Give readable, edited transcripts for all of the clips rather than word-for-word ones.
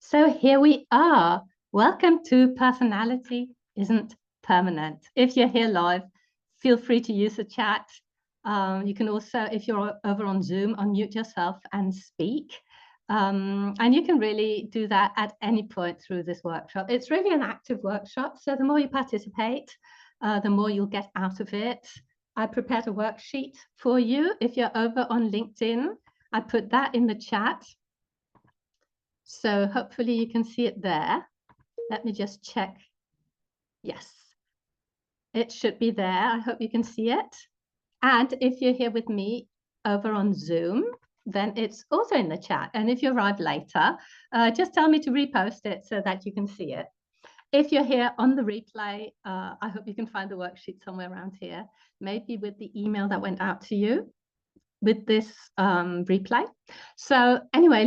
So here we are. Welcome to Personality Isn't Permanent. If you're here live, feel free to use the chat. You can also, if you're over on Zoom, unmute yourself and speak. And you can really do that at any point through this workshop. It's really an active workshop, so the more you participate, the more you'll get out of it. I prepared a worksheet for you. If you're over on LinkedIn, I put that in the chat. So hopefully you can see it there. Let me just check. Yes, it should be there. I hope you can see it. And if you're here with me over on Zoom, then it's also in the chat. And if you arrive later, just tell me to repost it so that you can see it. If you're here on the replay, I hope you can find the worksheet somewhere around here, maybe with the email that went out to you with this replay. So anyway,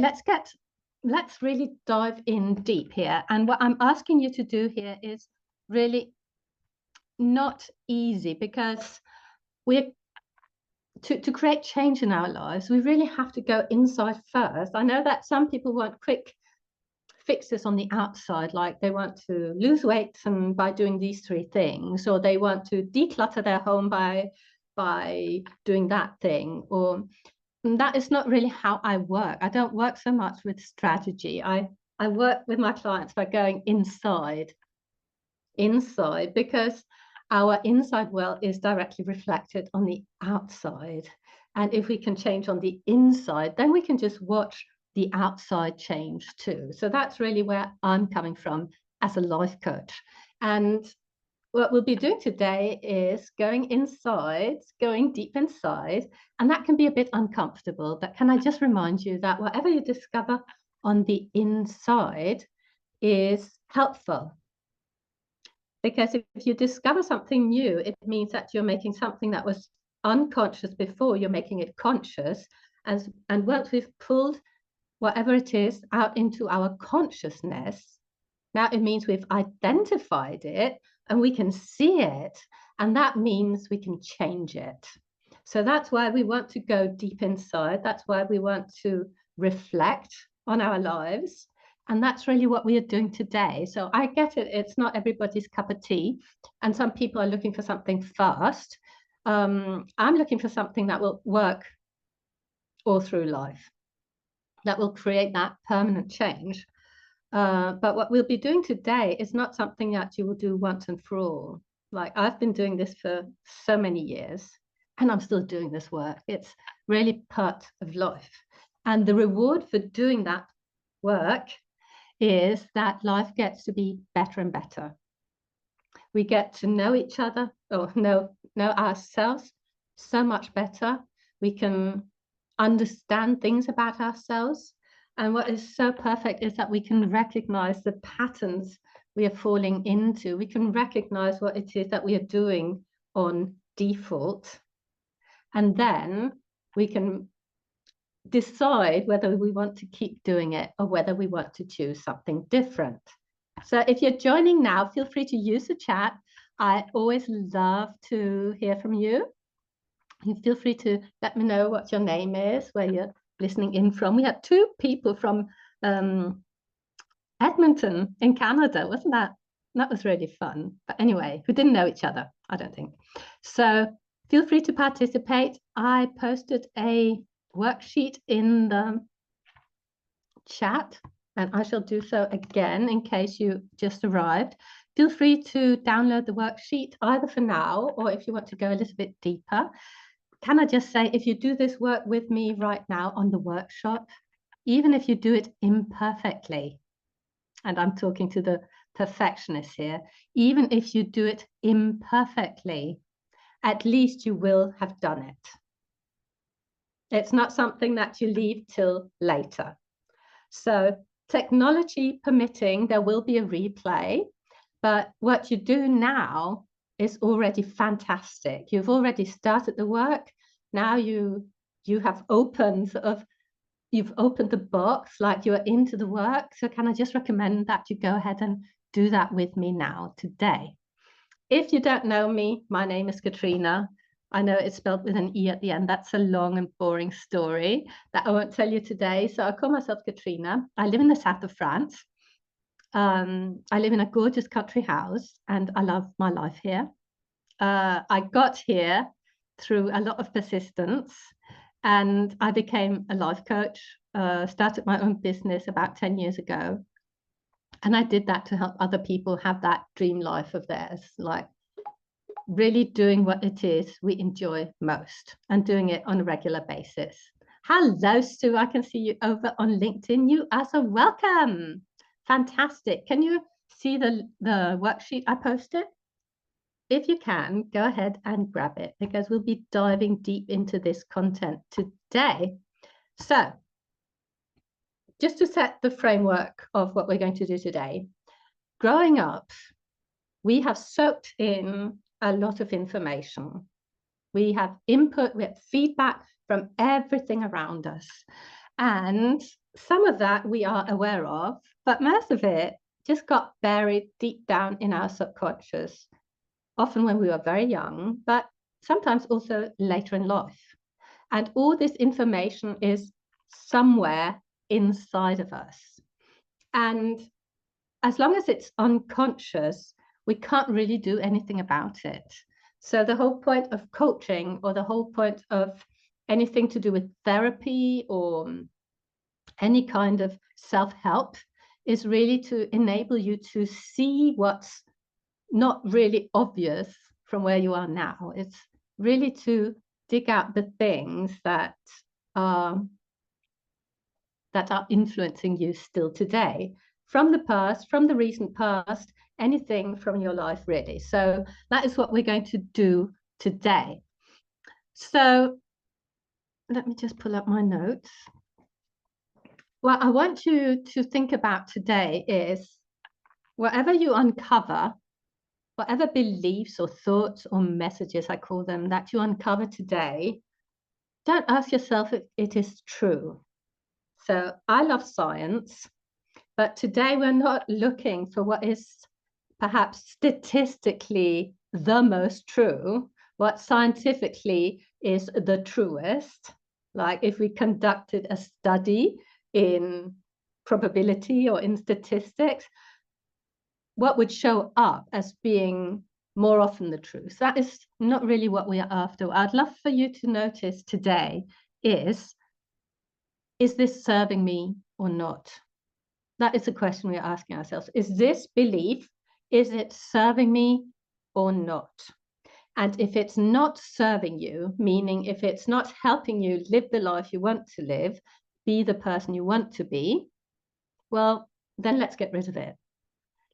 let's really dive in deep here. And what I'm asking you to do here is really not easy, because to create change in our lives, we really have to go inside first. I know that some people want quick fixes on the outside, like they want to lose weight and by doing these 3 things, or they want to declutter their home by doing that thing, or that is not really how I work. I don't work so much with strategy. I work with my clients by going inside, because our inside world is directly reflected on the outside. And if we can change on the inside, then we can just watch the outside change too. So that's really where I'm coming from as a life coach. And what we'll be doing today is going inside, going deep inside, and that can be a bit uncomfortable. But can I just remind you that whatever you discover on the inside is helpful. Because if you discover something new, it means that you're making something that was unconscious before, you're making it conscious. And once we've pulled whatever it is out into our consciousness, now it means we've identified it and we can see it, and that means we can change it. So that's why we want to go deep inside. That's why we want to reflect on our lives. And that's really what we are doing today. So I get it. It's not everybody's cup of tea. And some people are looking for something fast. I'm looking for something that will work all through life, that will create that permanent change. But what we'll be doing today is not something that you will do once and for all. Like, I've been doing this for so many years, and I'm still doing this work. It's really part of life. And the reward for doing that work is that life gets to be better and better. We get to know each other, or know ourselves so much better. We can understand things about ourselves. And what is so perfect is that we can recognize the patterns we are falling into. We can recognize what it is that we are doing on default. And then we can decide whether we want to keep doing it or whether we want to choose something different. So if you're joining now, feel free to use the chat. I always love to hear from you. You feel free to let me know what your name is, where you're listening in from. We had 2 people from Edmonton in Canada. Wasn't that? That was really fun. But anyway, who didn't know each other, I don't think. So feel free to participate. I posted a worksheet in the chat, and I shall do so again in case you just arrived. Feel free to download the worksheet either for now, or if you want to go a little bit deeper. Can I just say, if you do this work with me right now on the workshop, even if you do it imperfectly, and I'm talking to the perfectionist here, even if you do it imperfectly, at least you will have done it. It's not something that you leave till later. So technology permitting, there will be a replay, but what you do now is already fantastic. You've already started the work. Now you have opened you've opened the box, like you are into the work. So can I just recommend that you go ahead and do that with me now today? If you don't know me, my name is Katrina. I know it's spelled with an E at the end. That's a long and boring story that I won't tell you today. So I call myself Katrina. I live in the south of France. I live in a gorgeous country house and I love my life here. I got here through a lot of persistence and I became a life coach, started my own business about 10 years ago. And I did that to help other people have that dream life of theirs, like really doing what it is we enjoy most and doing it on a regular basis. Hello, Sue. I can see you over on LinkedIn. You are so welcome. Fantastic. Can you see the worksheet I posted? If you can, go ahead and grab it because we'll be diving deep into this content today. So, just to set the framework of what we're going to do today, growing up, we have soaked in a lot of information. We have input, we have feedback from everything around us. And some of that we are aware of, but most of it just got buried deep down in our subconscious, often when we were very young, but sometimes also later in life. And all this information is somewhere inside of us. And as long as it's unconscious, we can't really do anything about it. So the whole point of coaching, or the whole point of anything to do with therapy or any kind of self-help, is really to enable you to see what's not really obvious from where you are now. It's really to dig out the things that are influencing you still today, from the past, from the recent past, anything from your life, really. So that is what we're going to do today. So let me just pull up my notes. What I want you to think about today is whatever you uncover, whatever beliefs or thoughts or messages, I call them, that you uncover today, don't ask yourself if it is true. So I love science, but today we're not looking for what is perhaps statistically the most true, what scientifically is the truest. Like if we conducted a study in probability or in statistics, what would show up as being more often the truth? That is not really what we are after. I'd love for you to notice today is this serving me or not? That is the question we're asking ourselves. Is this belief, is it serving me or not? And if it's not serving you, meaning if it's not helping you live the life you want to live, be the person you want to be, well, then let's get rid of it.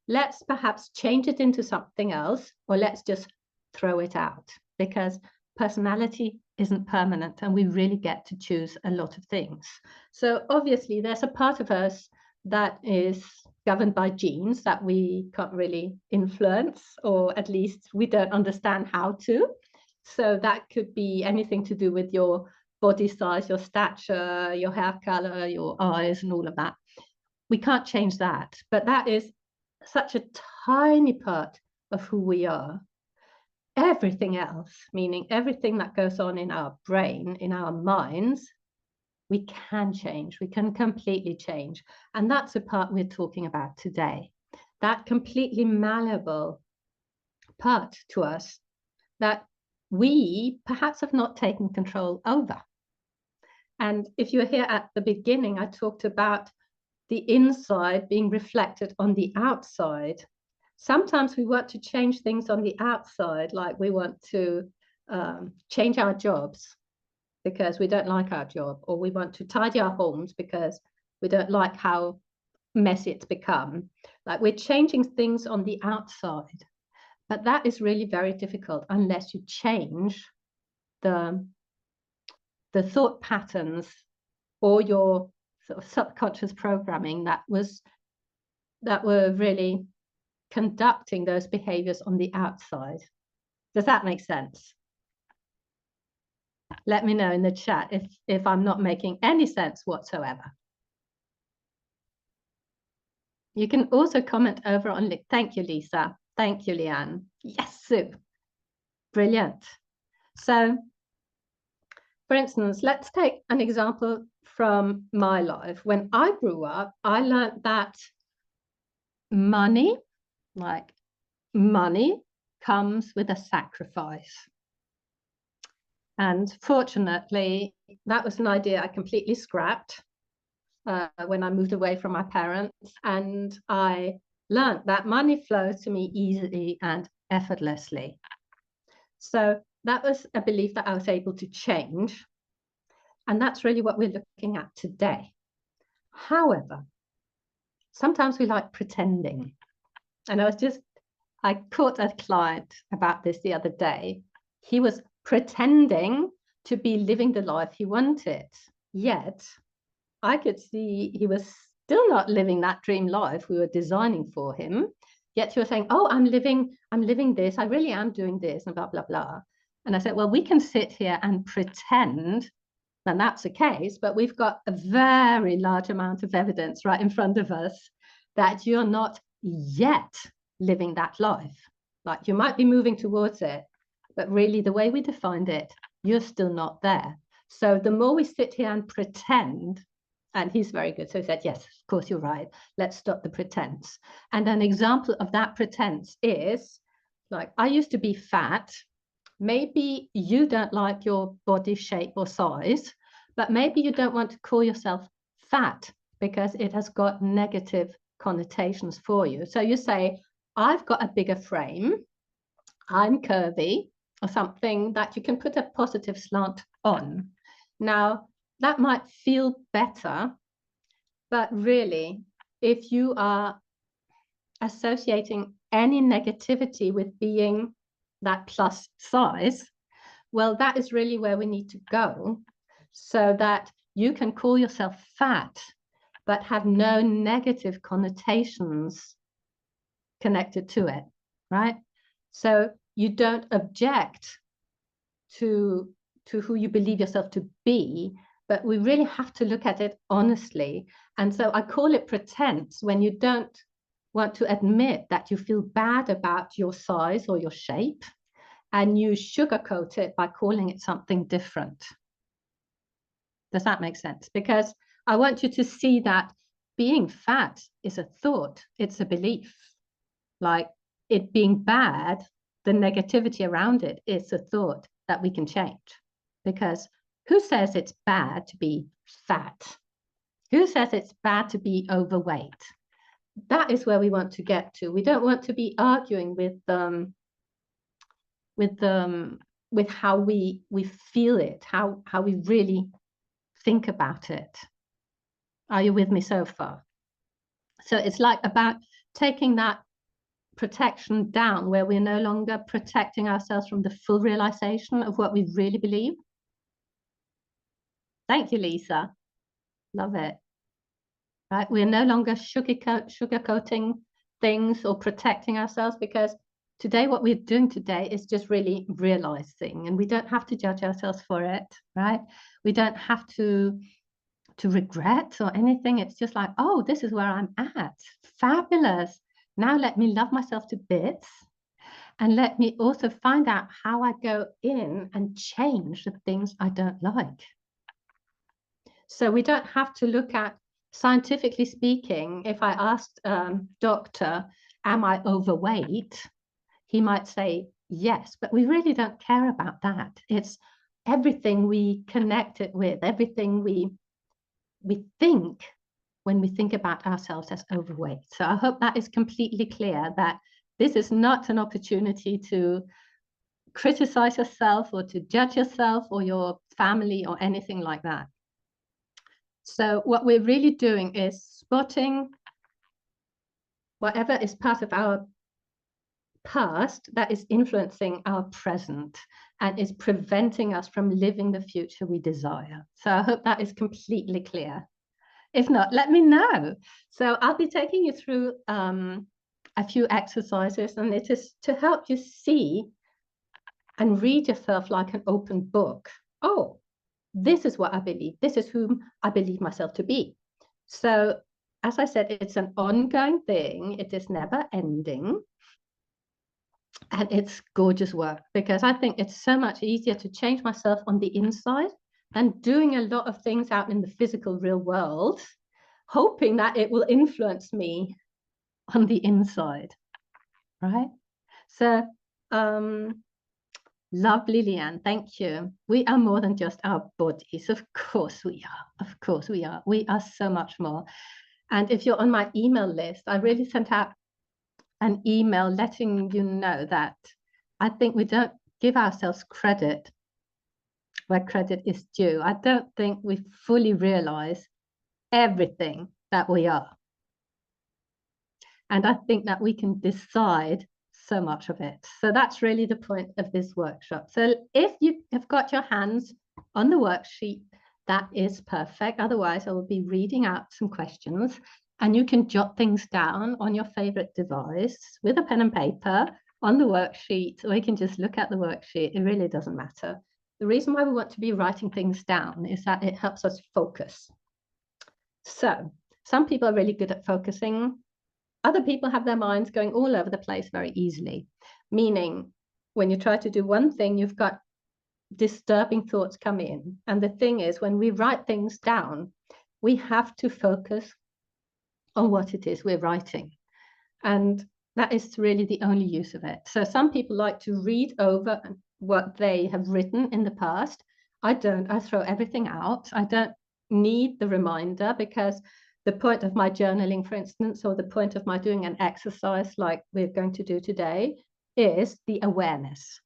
Let's perhaps change it into something else, or let's just throw it out, because personality isn't permanent and we really get to choose a lot of things. So obviously there's a part of us that is governed by genes that we can't really influence, or at least we don't understand how to. So that could be anything to do with your body size, your stature, your hair color, your eyes, and all of that. We can't change that, but that is such a tiny part of who we are. Everything else, meaning everything that goes on in our brain, in our minds, we can change. We can completely change. And that's the part we're talking about today. That completely malleable part to us that we perhaps have not taken control over. And if you're here at the beginning, I talked about the inside being reflected on the outside. Sometimes we want to change things on the outside, like we want to change our jobs because we don't like our job, or we want to tidy our homes because we don't like how messy it's become. Like we're changing things on the outside, but that is really very difficult unless you change the thought patterns or your sort of subconscious programming that were really conducting those behaviors on the outside. Does that make sense? Let me know in the chat if I'm not making any sense whatsoever. You can also comment over on, thank you, Lisa. Thank you, Leanne. Yes, Sue. Brilliant. So, for instance, let's take an example from my life. When I grew up, I learned that money, like money comes with a sacrifice. And fortunately, that was an idea I completely scrapped when I moved away from my parents. And I learned that money flows to me easily and effortlessly. So that was a belief that I was able to change. And that's really what we're looking at today. However, sometimes we like pretending. And I caught a client about this the other day. He was pretending to be living the life he wanted, yet I could see he was still not living that dream life we were designing for him. Yet he was saying, "Oh, I'm living this. I really am doing this," and blah, blah, blah. And I said, well, we can sit here and pretend that that's the case, but we've got a very large amount of evidence right in front of us that you're not yet living that life. Like, you might be moving towards it, but really the way we defined it, you're still not there. So the more we sit here and pretend, and he's very good. So he said, yes, of course, you're right. Let's stop the pretense. And an example of that pretense is, like, I used to be fat. Maybe you don't like your body shape or size, but maybe you don't want to call yourself fat because it has got negative connotations for you. So you say, I've got a bigger frame, I'm curvy, or something that you can put a positive slant on. Now, that might feel better, but really, if you are associating any negativity with being that plus size, well, that is really where we need to go so that you can call yourself fat, but have no negative connotations connected to it, right? So you don't object to who you believe yourself to be, but we really have to look at it honestly. And so I call it pretense when you don't want to admit that you feel bad about your size or your shape, and you sugarcoat it by calling it something different. Does that make sense? Because I want you to see that being fat is a thought, it's a belief. Like, it being bad, the negativity around it is a thought that we can change. Because who says it's bad to be fat? Who says it's bad to be overweight? That is where we want to get to. We don't want to be arguing with how we feel it, how we really think about it. Are you with me so far? So it's like about taking that protection down, where we're no longer protecting ourselves from the full realization of what we really believe. Thank you, Lisa. Love it. Right? We're no longer sugarcoating things or protecting ourselves, because today, what we're doing today is just really realizing, and we don't have to judge ourselves for it, right? We don't have to regret or anything. It's just like, oh, this is where I'm at. Fabulous. Now let me love myself to bits, and let me also find out how I go in and change the things I don't like. So we don't have to look at, scientifically speaking, if I asked doctor, am I overweight? He might say yes, but we really don't care about that. It's everything we connect it with, everything we think when we think about ourselves as overweight. So I hope that is completely clear, that this is not an opportunity to criticize yourself or to judge yourself or your family or anything like that. So what we're really doing is spotting whatever is part of our past that is influencing our present and is preventing us from living the future we desire. So I hope that is completely clear. If not, let me know. So I'll be taking you through a few exercises, and it is to help you see and read yourself like an open book. Oh, this is what I believe. This is whom I believe myself to be. So, as I said, it's an ongoing thing. It is never ending. And it's gorgeous work, because I think it's so much easier to change myself on the inside than doing a lot of things out in the physical real world, hoping that it will influence me on the inside, right? So, lovely, Leanne, thank you. We are more than just our bodies. Of course we are. Of course we are. We are so much more. And if you're on my email list, I really sent out an email letting you know that I think we don't give ourselves credit where credit is due. I don't think we fully realize everything that we are. And I think that we can decide so much of it. So that's really the point of this workshop. So if you have got your hands on the worksheet, that is perfect. Otherwise, I will be reading out some questions and you can jot things down on your favorite device with a pen and paper on the worksheet, or you can just look at the worksheet. It really doesn't matter. The reason why we want to be writing things down is that it helps us focus. So some people are really good at focusing. Other people have their minds going all over the place very easily, meaning when you try to do one thing, you've got disturbing thoughts come in. And the thing is, when we write things down, we have to focus on what it is we're writing. And that is really the only use of it. So some people like to read over what they have written in the past. I don't. I throw everything out. I don't need the reminder, because the point of my journaling, for instance, or the point of my doing an exercise like we're going to do today, is the awareness.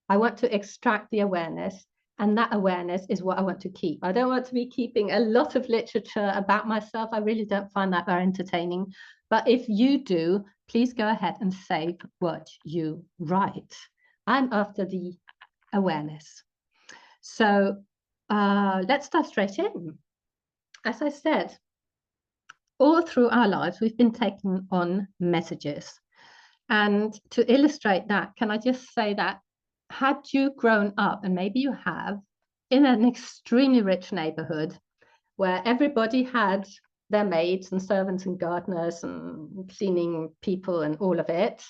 I want to extract the awareness, and that awareness is what I want to keep. I don't want to be keeping a lot of literature about myself. I really don't find that very entertaining. But if you do, please go ahead and save what you write. I'm after the awareness. So let's dive straight in. As I said, all through our lives, we've been taking on messages. And to illustrate that, can I just say that had you grown up, and maybe you have, in an extremely rich neighborhood where everybody had their maids and servants and gardeners and cleaning people and all of it,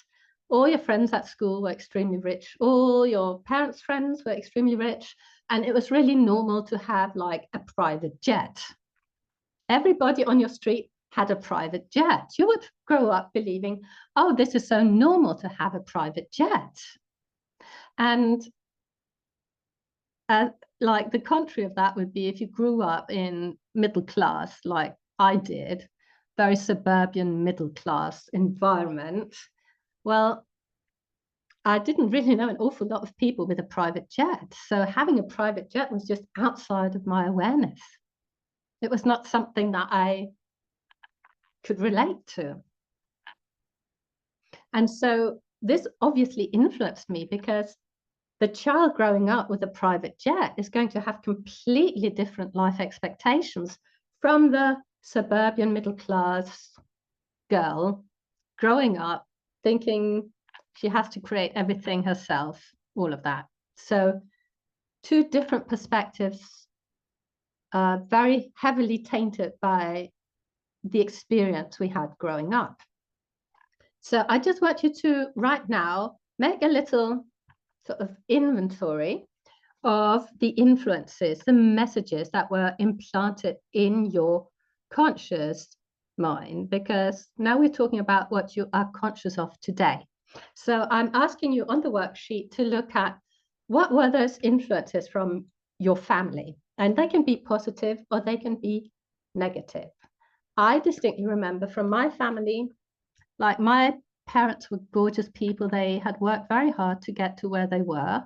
all your friends at school were extremely rich, all your parents' friends were extremely rich, and it was really normal to have like a private jet. Everybody on your street had a private jet. You would grow up believing, oh, this is so normal to have a private jet. And like the contrary of that would be if you grew up in middle class, like I did, very suburban middle class environment. Well, I didn't really know an awful lot of people with a private jet. So having a private jet was just outside of my awareness. It was not something that I could relate to. And so this obviously influenced me, because the child growing up with a private jet is going to have completely different life expectations from the suburban middle class girl growing up thinking she has to create everything herself, all of that. So two different perspectives, very heavily tainted by the experience we had growing up. So I just want you to right now make a little sort of inventory of the influences, the messages that were implanted in your conscious mind, because now we're talking about what you are conscious of today. So I'm asking you on the worksheet to look at what were those influences from your family, and they can be positive or they can be negative. I distinctly remember from my family, like my parents were gorgeous people. They had worked very hard to get to where they were.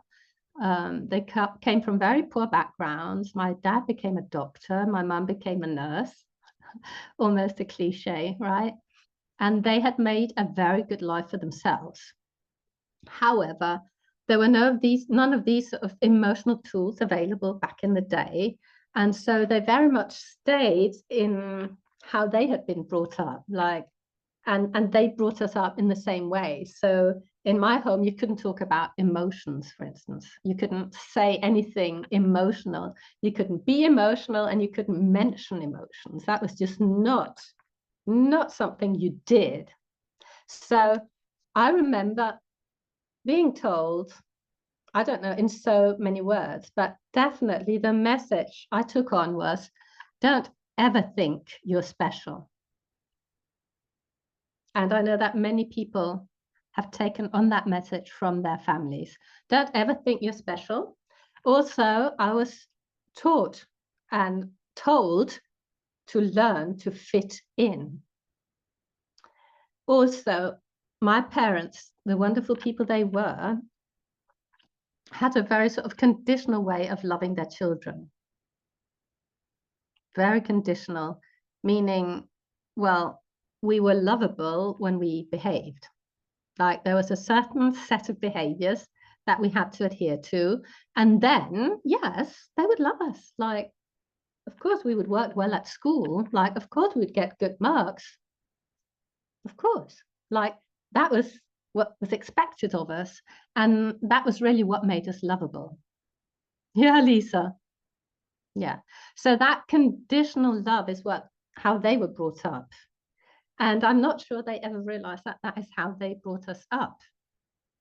They came from very poor backgrounds. My dad became a doctor. My mum became a nurse, almost a cliche, right? And they had made a very good life for themselves. However, there were none of these sort of emotional tools available back in the day. And so they very much stayed in how they had been brought up, like, and they brought us up in the same way. So in my home, you couldn't talk about emotions, for instance. You couldn't say anything emotional. You couldn't be emotional, and you couldn't mention emotions. That was just not something you did. So I remember being told, I don't know in so many words, but definitely the message I took on was, don't ever think you're special. And I know that many people have taken on that message from their families. Don't ever think you're special. Also, I was taught and told to learn to fit in. Also, my parents, the wonderful people they were, had a very sort of conditional way of loving their children. Very conditional, meaning, well, we were lovable when we behaved. Like there was a certain set of behaviors that we had to adhere to. And then, yes, they would love us. Like, of course, we would work well at school. Like, of course, we'd get good marks. Of course. Like, that was what was expected of us. And that was really what made us lovable. Yeah, Lisa. Yeah. So that conditional love is how they were brought up. And I'm not sure they ever realized that that is how they brought us up.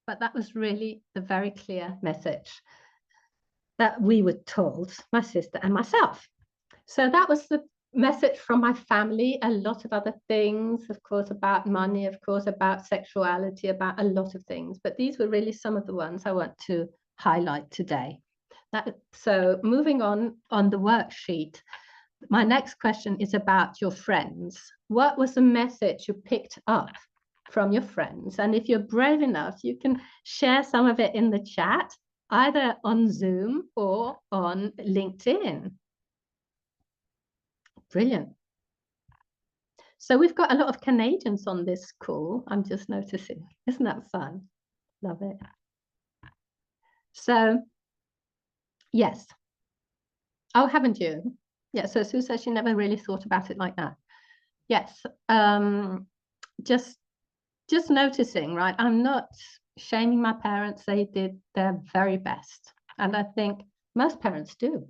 But that was really the very clear message that we were told, my sister and myself. So that was the message from my family. A lot of other things, of course, about money, of course, about sexuality, about a lot of things. But these were really some of the ones I want to highlight today. So moving on the worksheet, my next question is about your friends. What was the message you picked up from your friends? And if you're brave enough, you can share some of it in the chat, either on Zoom or on LinkedIn. Brilliant. So we've got a lot of Canadians on this call, I'm just noticing. Isn't that fun? Love it. So, yes. Oh, haven't you? Yeah, so Sue says she never really thought about it like that. Yes, just noticing, right? I'm not shaming my parents. They did their very best. And I think most parents do.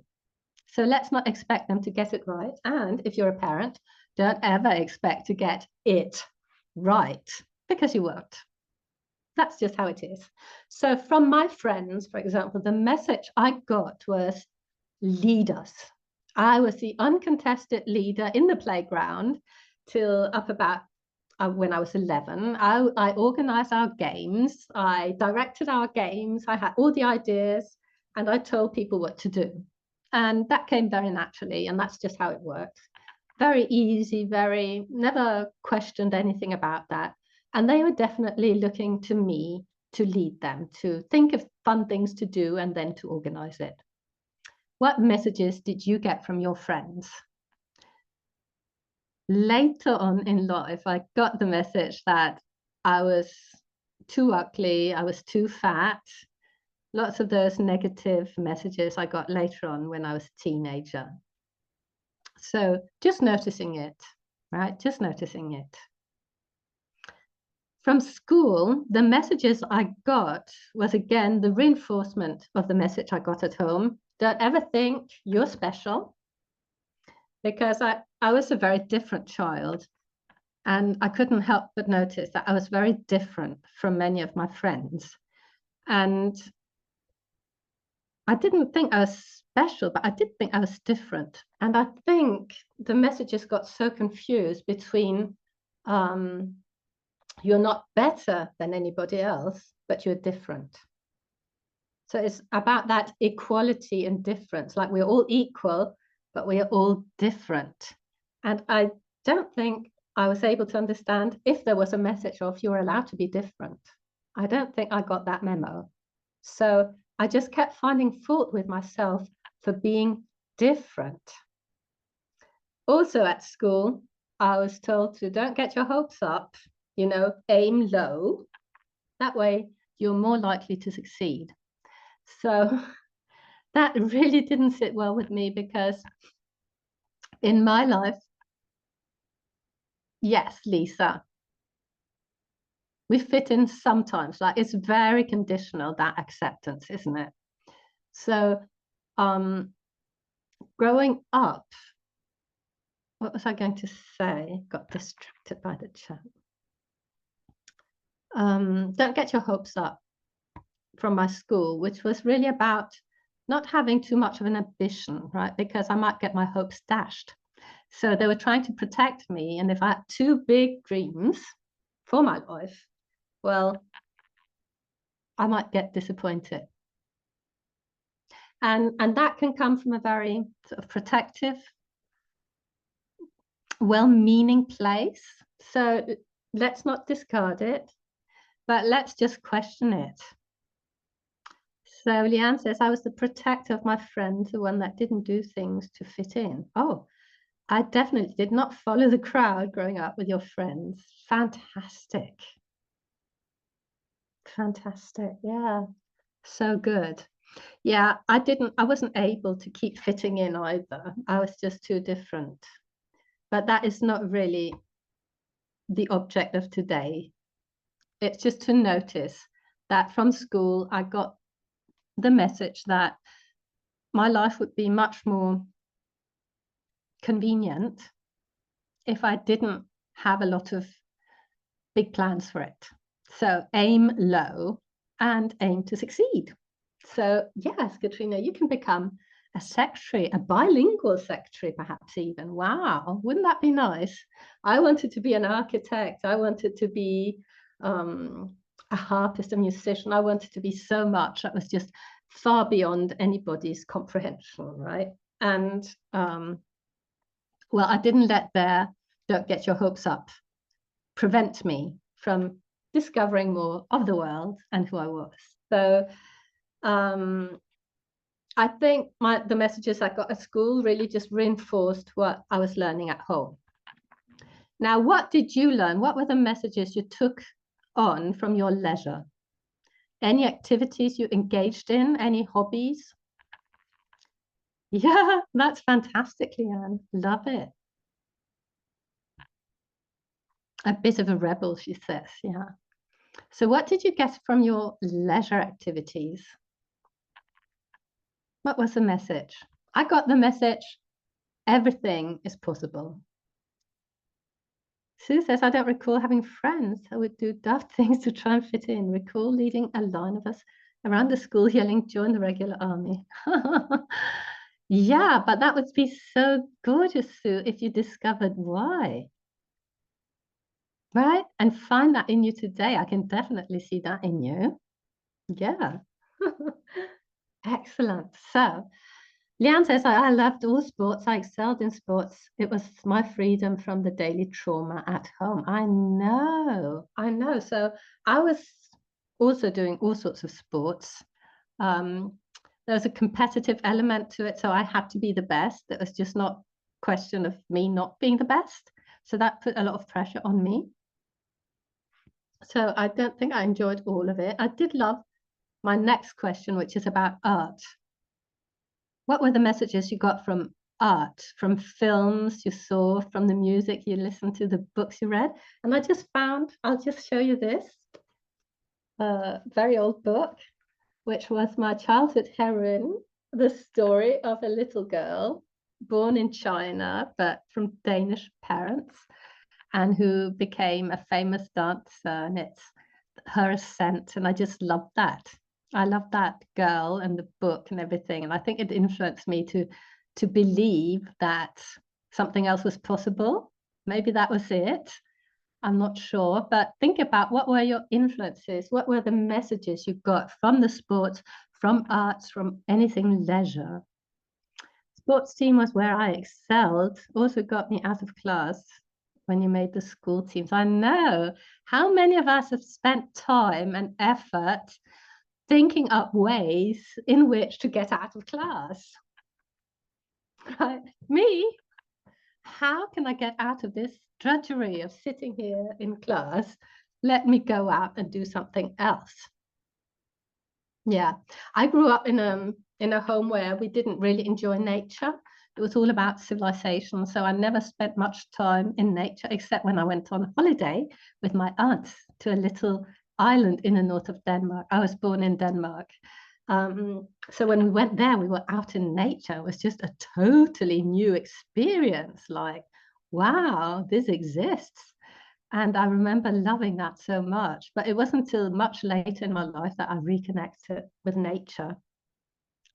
So let's not expect them to get it right. And if you're a parent, don't ever expect to get it right because you won't. That's just how it is. So from my friends, for example, the message I got was lead us. I was the uncontested leader in the playground till up about when I was 11. I organized our games. I directed our games. I had all the ideas and I told people what to do. And that came very naturally. And that's just how it works. Very easy, never questioned anything about that. And they were definitely looking to me to lead them, to think of fun things to do and then to organize it. What messages did you get from your friends? Later on in life, I got the message that I was too ugly, I was too fat. Lots of those negative messages I got later on when I was a teenager. So just noticing it, right? Just noticing it. From school, the messages I got was again the reinforcement of the message I got at home. Don't ever think you're special, because I was a very different child. And I couldn't help but notice that I was very different from many of my friends. And I didn't think I was special, but I did think I was different. And I think the messages got so confused between you're not better than anybody else, but you're different. So it's about that equality and difference. Like we're all equal, but we are all different. And I don't think I was able to understand if there was a message of you're allowed to be different. I don't think I got that memo. So I just kept finding fault with myself for being different. Also at school, I was told to don't get your hopes up, aim low. That way you're more likely to succeed. So that really didn't sit well with me because in my life, yes, Lisa, we fit in sometimes. Like it's very conditional, that acceptance, isn't it? So growing up, what was I going to say? Got distracted by the chat. Don't get your hopes up from my school, which was really about not having too much of an ambition, right? Because I might get my hopes dashed. So they were trying to protect me. And if I had too big dreams, for my life, well, I might get disappointed. And that can come from a very sort of protective, well-meaning place. So let's not discard it, but let's just question it. So Leanne says, I was the protector of my friends, the one that didn't do things to fit in. Oh, I definitely did not follow the crowd growing up with your friends. Fantastic. Fantastic. Yeah. So good. Yeah, I wasn't able to keep fitting in either. I was just too different. But that is not really the object of today. It's just to notice that from school, I got the message that my life would be much more convenient if I didn't have a lot of big plans for it. So aim low and aim to succeed. So yes, Katrina, you can become a secretary, a bilingual secretary, perhaps even. Wow, wouldn't that be nice? I wanted to be an architect. I wanted to be a harpist, a musician. I wanted to be so much that was just far beyond anybody's comprehension, right? And well, I didn't let their "don't get your hopes up" prevent me from discovering more of the world and who I was. So I think the messages I got at school really just reinforced what I was learning at home. Now, what did you learn? What were the messages you took on from your leisure? Any activities you engaged in? Any hobbies? Yeah, that's fantastic, Leanne. Love it. A bit of a rebel, she says. Yeah. So what did you get from your leisure activities? What was the message? I got the message, everything is possible. Sue says, I don't recall having friends. I would do daft things to try and fit in. Recall leading a line of us around the school yelling, join the regular army. Yeah, but that would be so gorgeous, Sue, if you discovered why. Right? And find that in you today. I can definitely see that in you. Yeah. Excellent. So Leanne says, I loved all sports. I excelled in sports. It was my freedom from the daily trauma at home. I know. So I was also doing all sorts of sports. There was a competitive element to it. So I had to be the best. It was just not a question of me not being the best. So that put a lot of pressure on me. So I don't think I enjoyed all of it. I did love my next question, which is about art. What were the messages you got from art, from films you saw, from the music you listened to, the books you read? And I just found, I'll just show you this very old book, which was my childhood heroine, the story of a little girl born in China, but from Danish parents, and who became a famous dancer. And it's her ascent. And I just loved that. I love that girl and the book and everything. And I think it influenced me to believe that something else was possible. Maybe that was it. I'm not sure. But think about, what were your influences? What were the messages you got from the sports, from arts, from anything leisure? Sports team was where I excelled. Also got me out of class when you made the school teams. I know. How many of us have spent time and effort thinking up ways in which to get out of class? Right? Me? How can I get out of this drudgery of sitting here in class? Let me go out and do something else. Yeah, I grew up in a home where we didn't really enjoy nature. It was all about civilization. So I never spent much time in nature, except when I went on holiday with my aunts to a little island in the north of Denmark. I was born in Denmark. So when we went there, we were out in nature. It was just a totally new experience. Like, wow, this exists. And I remember loving that so much. But it wasn't until much later in my life that I reconnected with nature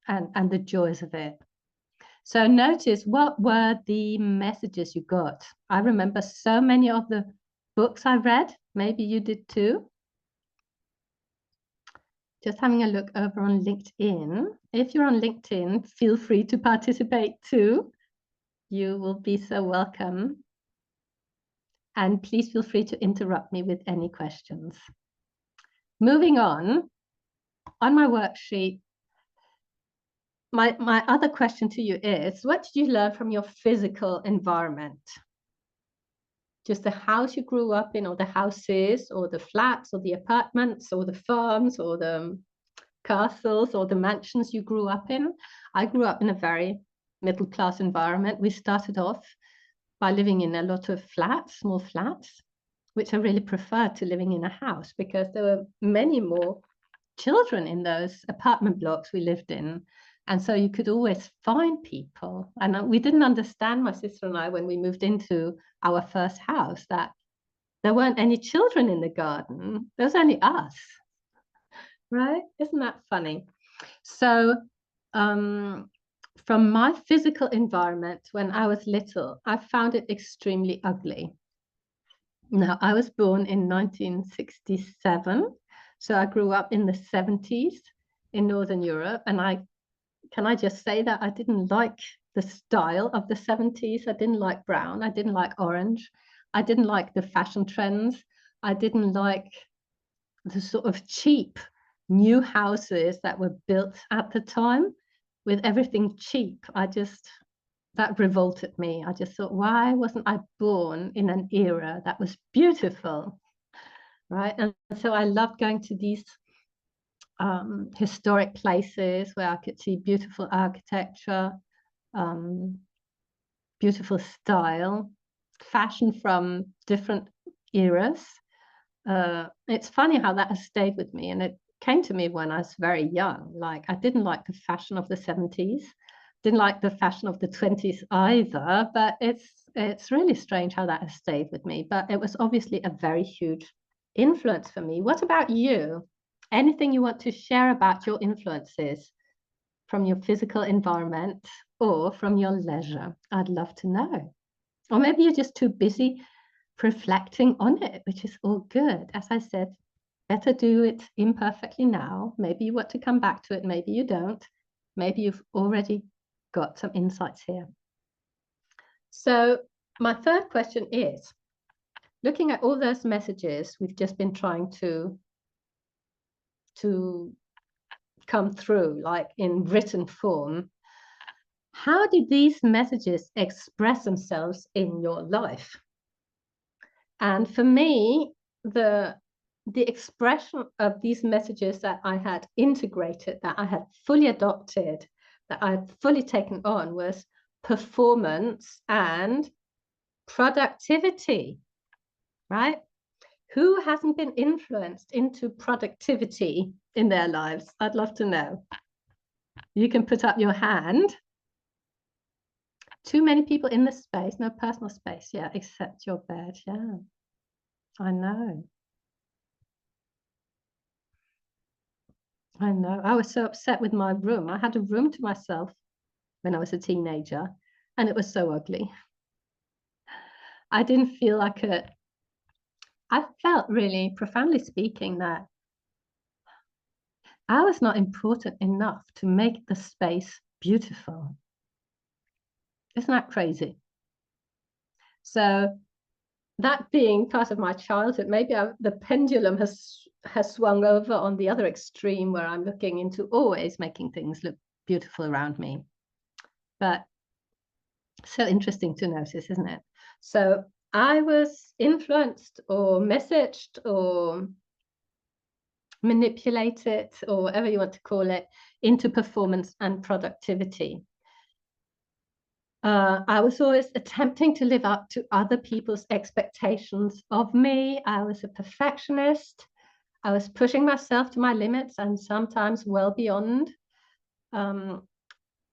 and the joys of it. So notice, what were the messages you got? I remember so many of the books I read Maybe you did too. Just having a look over on LinkedIn. If you're on LinkedIn, feel free to participate too. You will be so welcome. And please feel free to interrupt me with any questions. Moving on my worksheet, my other question to you is, what did you learn from your physical environment? Just the house you grew up in, or the houses, or the flats, or the apartments, or the farms, or the castles, or the mansions you grew up in. I grew up in a very middle-class environment. We started off by living in a lot of flats, small flats, which I really preferred to living in a house because there were many more children in those apartment blocks we lived in. And so you could always find people. And we didn't understand, my sister and I, when we moved into our first house, that there weren't any children in the garden. There was only us, right? Isn't that funny? So from my physical environment when I was little, I found it extremely ugly. Now, I was born in 1967, so I grew up in the 70s in Northern Europe, and can I just say that I didn't like the style of the 70s. I didn't like brown. I didn't like orange. I didn't like the fashion trends. I didn't like the sort of cheap new houses that were built at the time with everything cheap. That revolted me. I just thought, why wasn't I born in an era that was beautiful, right? And so I loved going to these historic places where I could see beautiful architecture, beautiful style, fashion from different eras. It's funny how that has stayed with me, and it came to me when I was very young. Like, I didn't like the fashion of the 70s, didn't like the fashion of the 20s either, but it's really strange how that has stayed with me. But it was obviously a very huge influence for me. What about you? Anything you want to share about your influences from your physical environment or from your leisure? I'd love to know. Or maybe you're just too busy reflecting on it, which is all good. As I said, better do it imperfectly now. Maybe you want to come back to it, maybe you don't. Maybe you've already got some insights here. So my third question is, looking at all those messages we've just been trying to come through, like in written form, how did these messages express themselves in your life? And for me, the expression of these messages that I had integrated, that I had fully adopted, that I had fully taken on was performance and productivity, right? Who hasn't been influenced into productivity in their lives? I'd love to know. You can put up your hand. Too many people in the space, no personal space, yeah, except your bed, yeah. I know. I know. I was so upset with my room. I had a room to myself when I was a teenager, and it was so ugly. I didn't feel I could. I felt really, profoundly speaking, that I was not important enough to make the space beautiful. Isn't that crazy? So that being part of my childhood, maybe the pendulum has swung over on the other extreme, where I'm looking into always making things look beautiful around me. But so interesting to notice, isn't it? So I was influenced or messaged or manipulated, or whatever you want to call it, into performance and productivity. I was always attempting to live up to other people's expectations of me. I was a perfectionist. I was pushing myself to my limits and sometimes well beyond. On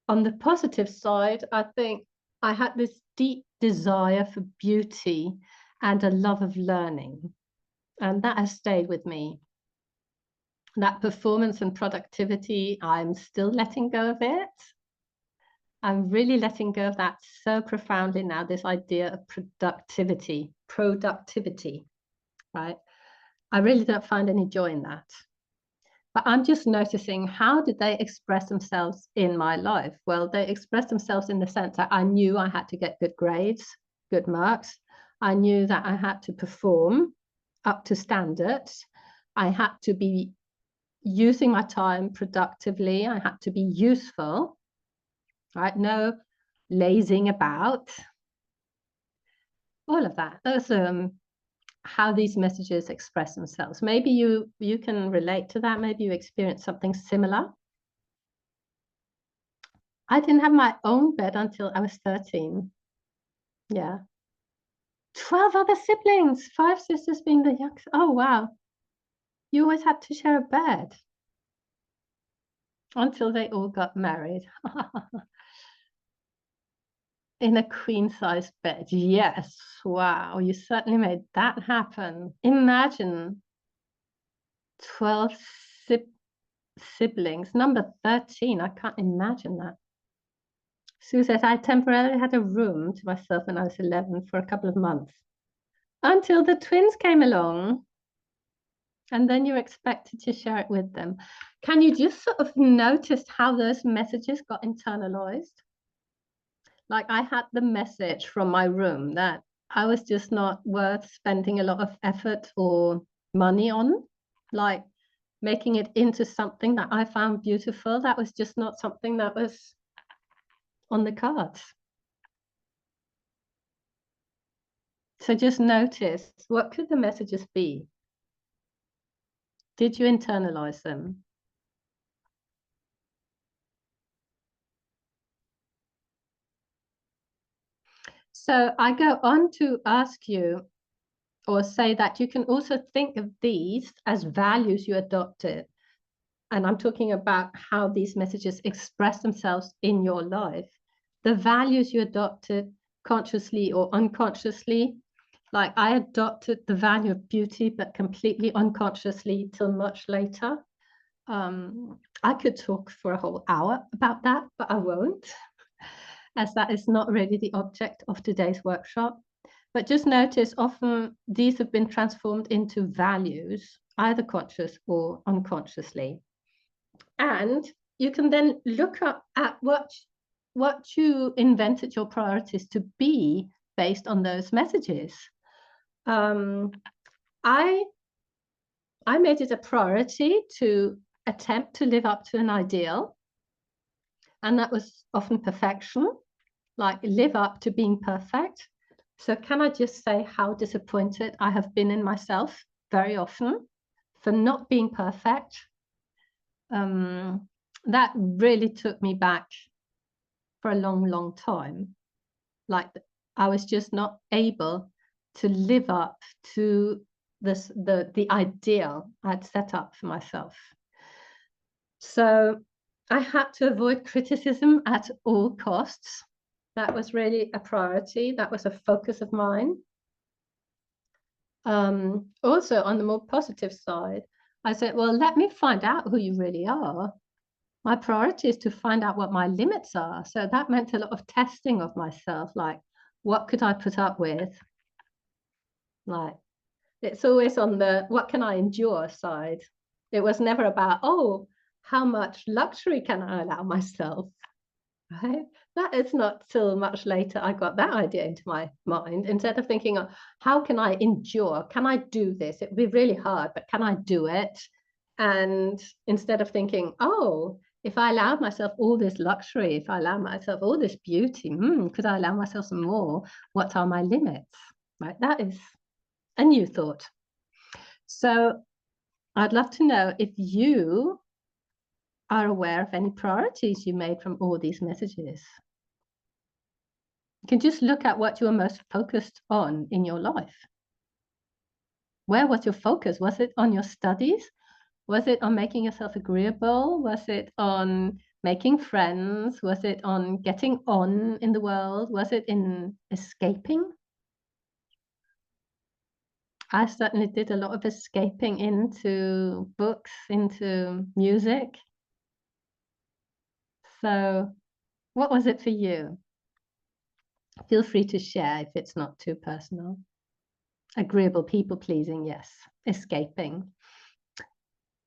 the positive side, I think I had this deep desire for beauty and a love of learning. And that has stayed with me. That performance and productivity, I'm still letting go of it. I'm really letting go of that so profoundly now, this idea of productivity, right? I really don't find any joy in that. But I'm just noticing, how did they express themselves in my life? Well, they expressed themselves in the sense that I knew I had to get good grades, good marks. I knew that I had to perform up to standards. I had to be using my time productively. I had to be useful, right? No lazing about, all of that. Those how these messages express themselves. Maybe you can relate to that. Maybe you experience something similar. I didn't have my own bed until I was 13. Yeah. 12 other siblings, 5 sisters being the youngest. Oh, wow. You always had to share a bed until they all got married. In a queen-size bed. Yes. Wow. You certainly made that happen. Imagine 12 siblings. Number 13. I can't imagine that. Sue says, I temporarily had a room to myself when I was 11 for a couple of months until the twins came along. And then you're expected to share it with them. Can you just sort of notice how those messages got internalized? Like, I had the message from my room that I was just not worth spending a lot of effort or money on, like making it into something that I found beautiful. That was just not something that was on the cards. So just notice, what could the messages be? Did you internalize them? So I go on to ask you, or say that you can also think of these as values you adopted. And I'm talking about how these messages express themselves in your life. The values you adopted consciously or unconsciously. Like, I adopted the value of beauty, but completely unconsciously till much later. I could talk for a whole hour about that, but I won't, as that is not really the object of today's workshop. But just notice, often these have been transformed into values, either conscious or unconsciously. And you can then look up at what you invented your priorities to be based on those messages. I made it a priority to attempt to live up to an ideal. And that was often perfection, like live up to being perfect. So can I just say how disappointed I have been in myself very often for not being perfect? That really took me back for a long, long time. Like, I was just not able to live up to the ideal I'd set up for myself. So I had to avoid criticism at all costs. That was really a priority. That was a focus of mine. Also, on the more positive side, I said, well, let me find out who you really are. My priority is to find out what my limits are. So that meant a lot of testing of myself, like, what could I put up with? Like, it's always on the what can I endure side. It was never about, oh, how much luxury can I allow myself? Right? That is not till much later I got that idea into my mind. Instead of thinking, oh, how can I endure? Can I do this? It would be really hard, but can I do it? And instead of thinking, oh, if I allowed myself all this luxury, if I allow myself all this beauty, could I allow myself some more? What are my limits? Right? That is a new thought. So I'd love to know if you are aware of any priorities you made from all these messages. You can just look at what you were most focused on in your life. Where was your focus? Was it on your studies? Was it on making yourself agreeable? Was it on making friends? Was it on getting on in the world? Was it in escaping? I certainly did a lot of escaping into books, into music. So what was it for you? Feel free to share if it's not too personal. Agreeable people pleasing, yes. Escaping.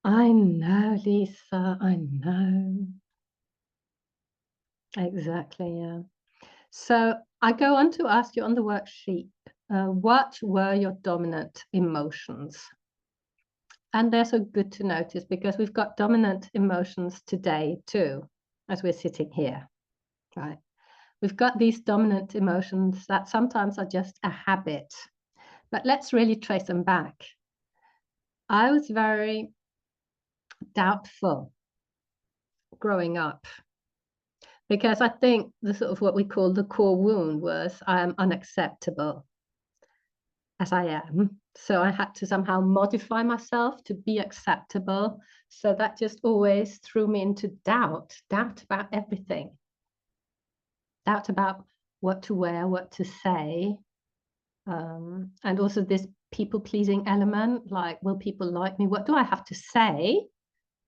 I know, Lisa, I know. Exactly, yeah. So I go on to ask you on the worksheet, what were your dominant emotions? And they're so good to notice because we've got dominant emotions today too, as we're sitting here, right? We've got these dominant emotions that sometimes are just a habit, but let's really trace them back. I was very doubtful growing up because I think the sort of what we call the core wound was I am unacceptable as I am. So I had to somehow modify myself to be acceptable. So that just always threw me into doubt about everything, doubt about what to wear, what to say. And also this people pleasing element, like, will people like me? What do I have to say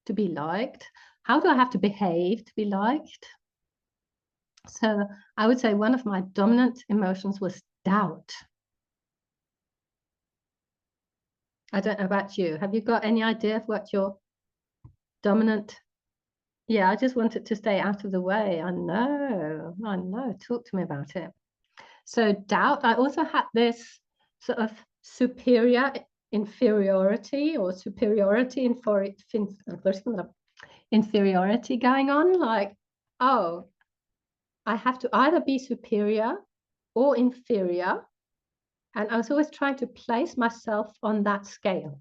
to be liked? How do I have to behave to be liked? So I would say one of my dominant emotions was doubt. I don't know about you. Have you got any idea of what your dominant? Yeah, I just wanted to stay out of the way. I know. Talk to me about it. So doubt. I also had this sort of inferiority going on. Like, oh, I have to either be superior or inferior. And I was always trying to place myself on that scale.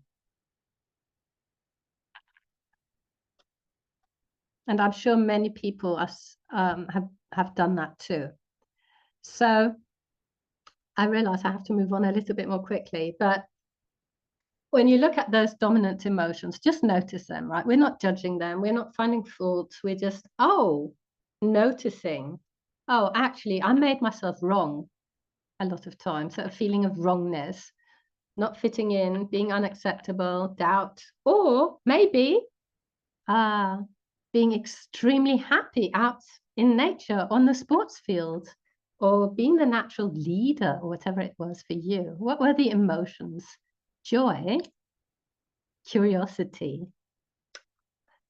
And I'm sure many people have done that too. So I realize I have to move on a little bit more quickly. But when you look at those dominant emotions, just notice them, right? We're not judging them. We're not finding faults. We're just, noticing. Oh, actually, I made myself wrong a lot of times. So a feeling of wrongness, not fitting in, being unacceptable, doubt, or maybe being extremely happy out in nature on the sports field, or being the natural leader, or whatever it was for you. What were the emotions? Joy, curiosity. I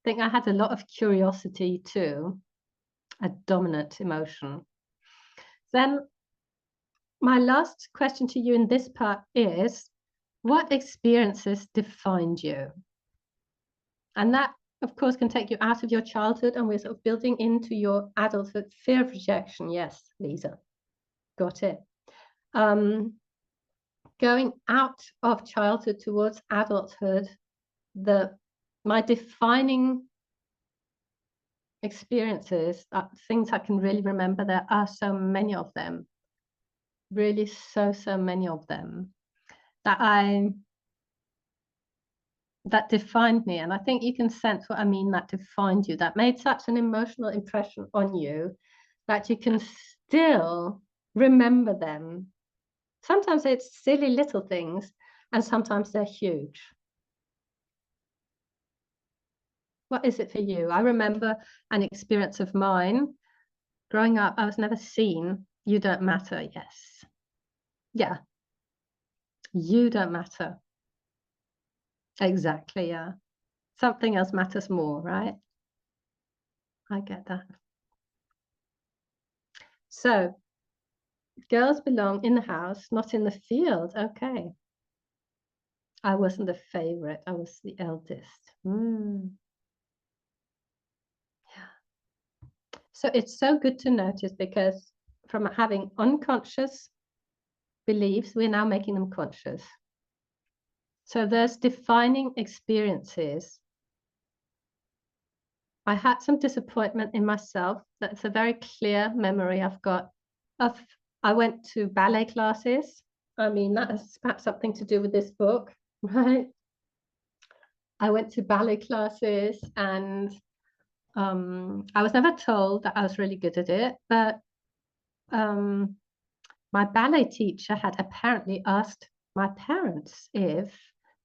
think I had a lot of curiosity too, a dominant emotion. Then my last question to you in this part is, what experiences defined you? And that, of course, can take you out of your childhood, and we're sort of building into your adulthood. Fear of rejection. Yes, Lisa, got it. Going out of childhood towards adulthood, my defining experiences, things I can really remember, there are so many of them, really so many of them that defined me. And I think you can sense what I mean, that defined you, that made such an emotional impression on you that you can still remember them. Sometimes it's silly little things, and sometimes they're huge. What is it for you? I remember an experience of mine growing up. I was never seen. You don't matter. Yes. Yeah. You don't matter. Exactly. Yeah. Something else matters more, right? I get that. So girls belong in the house, not in the field. Okay. I wasn't the favorite. I was the eldest. Yeah. So it's so good to notice, because from having unconscious beliefs, we're now making them conscious. So there's defining experiences. I had some disappointment in myself. That's a very clear memory I've got of, I went to ballet classes. I mean, that has perhaps something to do with this book, right? I went to ballet classes, and I was never told that I was really good at it, but my ballet teacher had apparently asked my parents if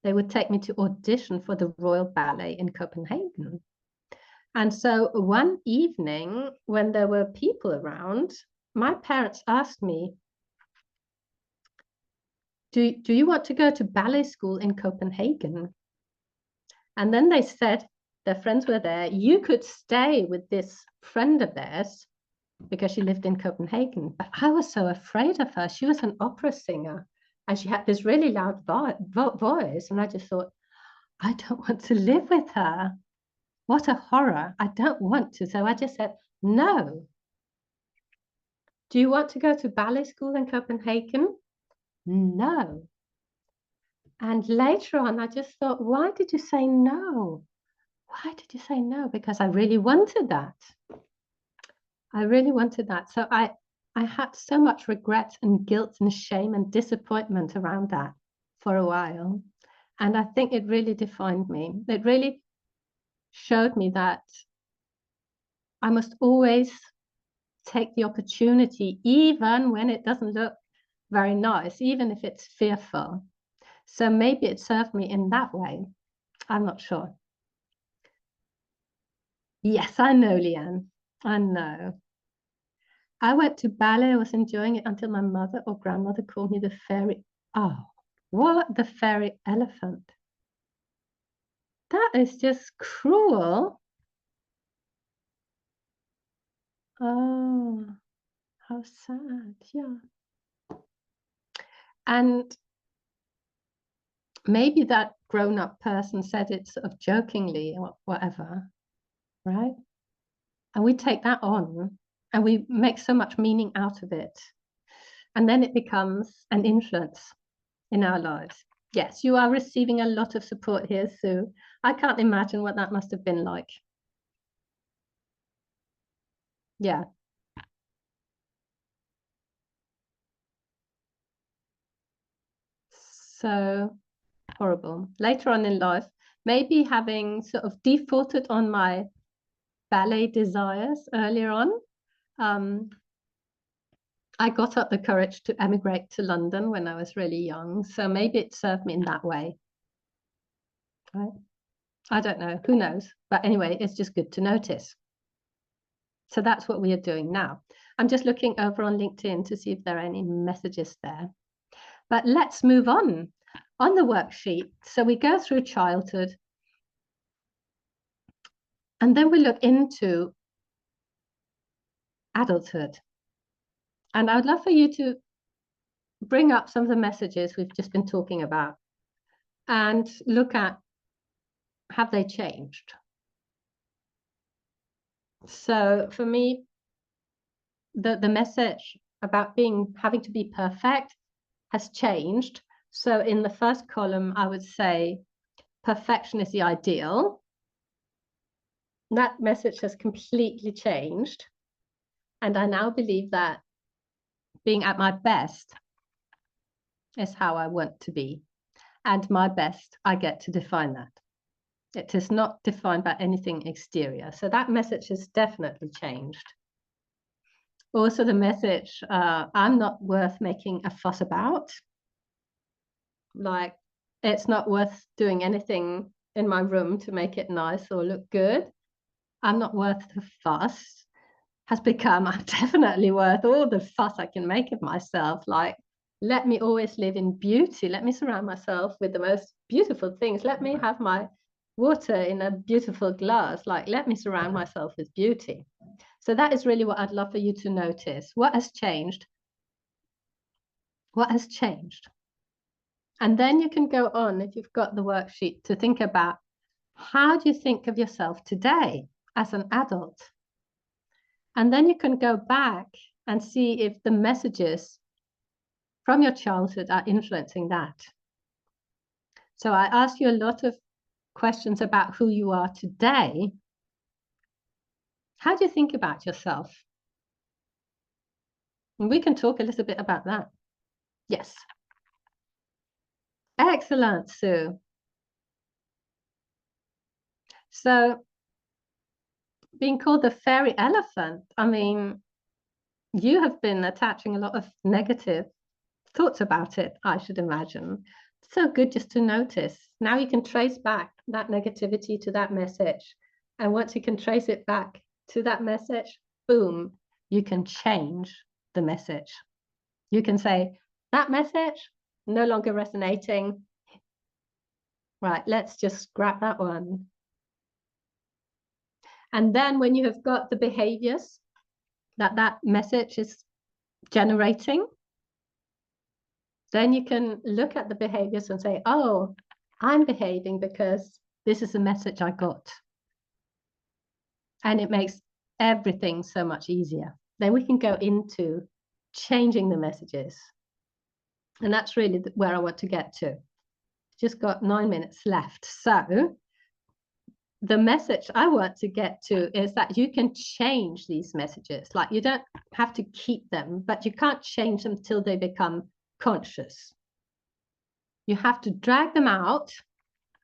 they would take me to audition for the Royal Ballet in Copenhagen. And so one evening, when there were people around, my parents asked me, do you want to go to ballet school in Copenhagen? And then they said, their friends were there, you could stay with this friend of theirs because she lived in Copenhagen. But I was so afraid of her. She was an opera singer and she had this really loud voice. And I just thought, I don't want to live with her. What a horror. I don't want to. So I just said, no. Do you want to go to ballet school in Copenhagen? No. And later on, I just thought, why did you say no? Why did you say no? Because I really wanted that. I really wanted that. So I had so much regret and guilt and shame and disappointment around that for a while. And I think it really defined me. It really showed me that I must always take the opportunity, even when it doesn't look very nice, even if it's fearful. So maybe it served me in that way. I'm not sure. Yes, I know, Leanne. I know. I went to ballet. I was enjoying it until my mother or grandmother called me the fairy. Oh, what? The fairy elephant. That is just cruel. Oh, how sad. Yeah. And maybe that grown-up person said it sort of jokingly or whatever, right? And we take that on and we make so much meaning out of it. And then it becomes an influence in our lives. Yes, you are receiving a lot of support here, Sue. I can't imagine what that must have been like. Yeah. So horrible. Later on in life, maybe having sort of defaulted on my ballet desires earlier on, I got up the courage to emigrate to London when I was really young. So maybe it served me in that way. Right? I don't know. Who knows? But anyway, it's just good to notice. So that's what we are doing now. I'm just looking over on LinkedIn to see if there are any messages there. But let's move on the worksheet. So we go through childhood, and then we look into adulthood. And I would love for you to bring up some of the messages we've just been talking about and look at, have they changed? So for me, the message about having to be perfect has changed. So in the first column, I would say perfection is the ideal. That message has completely changed. And I now believe that being at my best is how I want to be. And my best, I get to define that. It is not defined by anything exterior. So that message has definitely changed. Also the message, I'm not worth making a fuss about. Like, it's not worth doing anything in my room to make it nice or look good. I'm not worth the fuss has become, I'm definitely worth all the fuss I can make of myself. Like, let me always live in beauty. Let me surround myself with the most beautiful things. Let me have my water in a beautiful glass. Like, let me surround myself with beauty. So that is really what I'd love for you to notice. What has changed? What has changed? And then you can go on, if you've got the worksheet, to think about, how do you think of yourself today as an adult? And then you can go back and see if the messages from your childhood are influencing that. So I asked you a lot of questions about who you are today. How do you think about yourself? And we can talk a little bit about that. Yes. Excellent, Sue. So being called the fairy elephant, I mean, you have been attaching a lot of negative thoughts about it, I should imagine. So good just to notice. Now you can trace back that negativity to that message. And once you can trace it back to that message, boom, you can change the message. You can say, that message, no longer resonating. Right, let's just scrap that one. And then when you have got the behaviors that message is generating, then you can look at the behaviors and say, oh, I'm behaving because this is the message I got. And it makes everything so much easier. Then we can go into changing the messages. And that's really where I want to get to. Just got 9 minutes left. So the message I want to get to is that you can change these messages. Like, you don't have to keep them, but you can't change them till they become conscious. You have to drag them out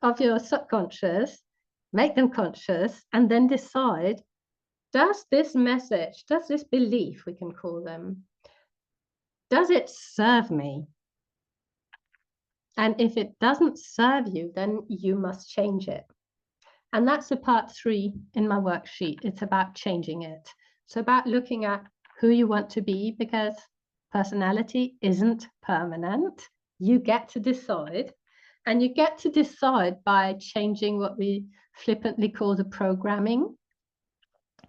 of your subconscious, make them conscious, and then decide, does this message, does this belief, we can call them, does it serve me? And if it doesn't serve you, then you must change it. And that's the part 3 in my worksheet. It's about changing it. It's about looking at who you want to be, because personality isn't permanent. You get to decide, and you get to decide by changing what we flippantly call the programming.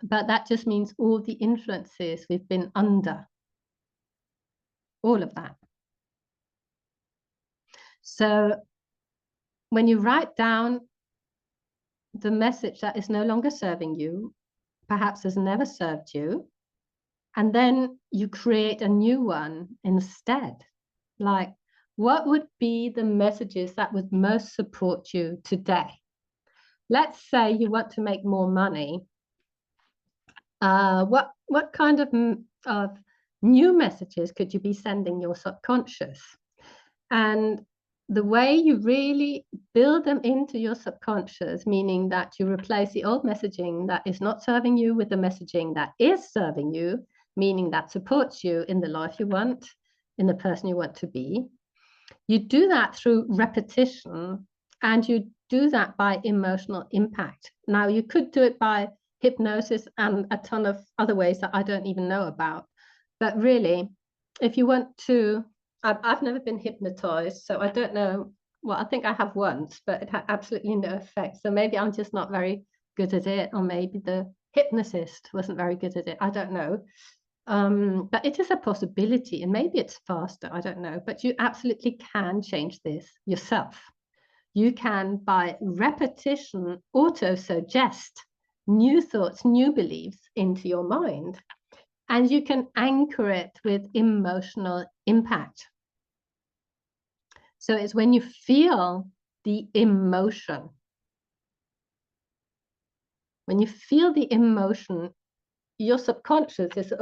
But that just means all the influences we've been under, all of that. So when you write down the message that is no longer serving you, perhaps has never served you, and then you create a new one instead. Like, what would be the messages that would most support you today? Let's say you want to make more money. What kind of new messages could you be sending your subconscious? And the way you really build them into your subconscious, meaning that you replace the old messaging that is not serving you with the messaging that is serving you, meaning that supports you in the life you want, in the person you want to be. You do that through repetition, and you do that by emotional impact. Now, you could do it by hypnosis and a ton of other ways that I don't even know about. But really, if you want to, I've never been hypnotized, so I don't know. Well, I think I have once, but it had absolutely no effect. So maybe I'm just not very good at it, or maybe the hypnotist wasn't very good at it. I don't know. But it is a possibility, and maybe it's faster. I don't know. But you absolutely can change this yourself. You can, by repetition, auto-suggest new thoughts, new beliefs into your mind. And you can anchor it with emotional impact. So it's when you feel the emotion, when you feel the emotion, your subconscious is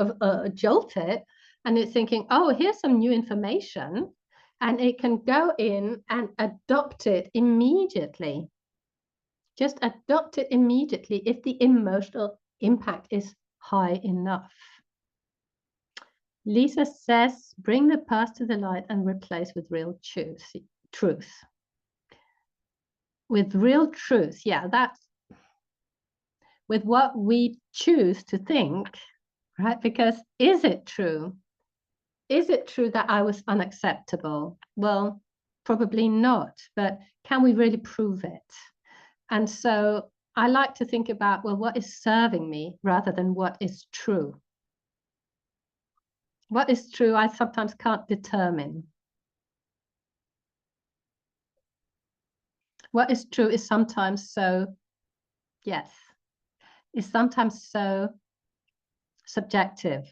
jolted, and it's thinking, oh, here's some new information, and it can go in and adopt it immediately. Just adopt it immediately if the emotional impact is high enough. Lisa says, bring the past to the light and replace with real truth. With real truth, yeah, that's with what we choose to think, right? Because is it true? Is it true that I was unacceptable? Well, probably not, but can we really prove it? And so I like to think about, well, what is serving me rather than what is true? What is true, I sometimes can't determine. What is true is sometimes so, yes, is sometimes so subjective,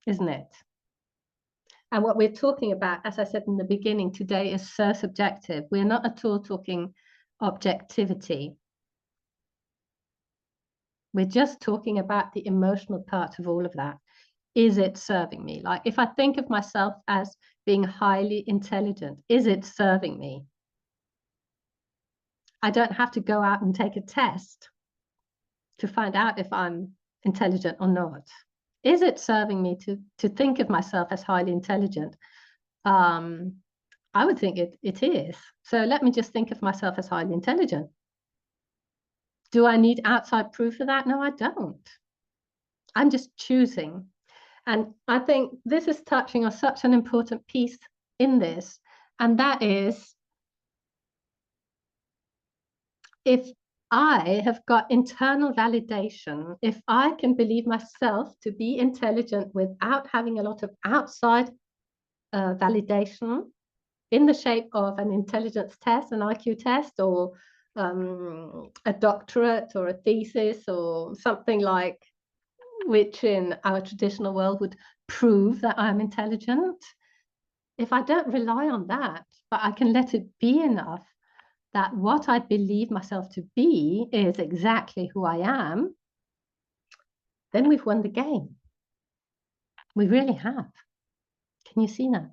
isn't it? And what we're talking about, as I said in the beginning, today is so subjective. We're not at all talking objectivity. We're just talking about the emotional part of all of that. Is it serving me? Like, if I think of myself as being highly intelligent, is it serving me? I don't have to go out and take a test to find out if I'm intelligent or not. Is it serving me to think of myself as highly intelligent? I would think it is. So let me just think of myself as highly intelligent. Do I need outside proof for that? No, I don't. I'm just choosing. And I think this is touching on such an important piece in this. And that is, if I have got internal validation, if I can believe myself to be intelligent without having a lot of outside validation in the shape of an intelligence test, an IQ test, or a doctorate or a thesis or something like, which in our traditional world would prove that I'm intelligent. If I don't rely on that, but I can let it be enough that what I believe myself to be is exactly who I am, then we've won the game. We really have. Can you see that?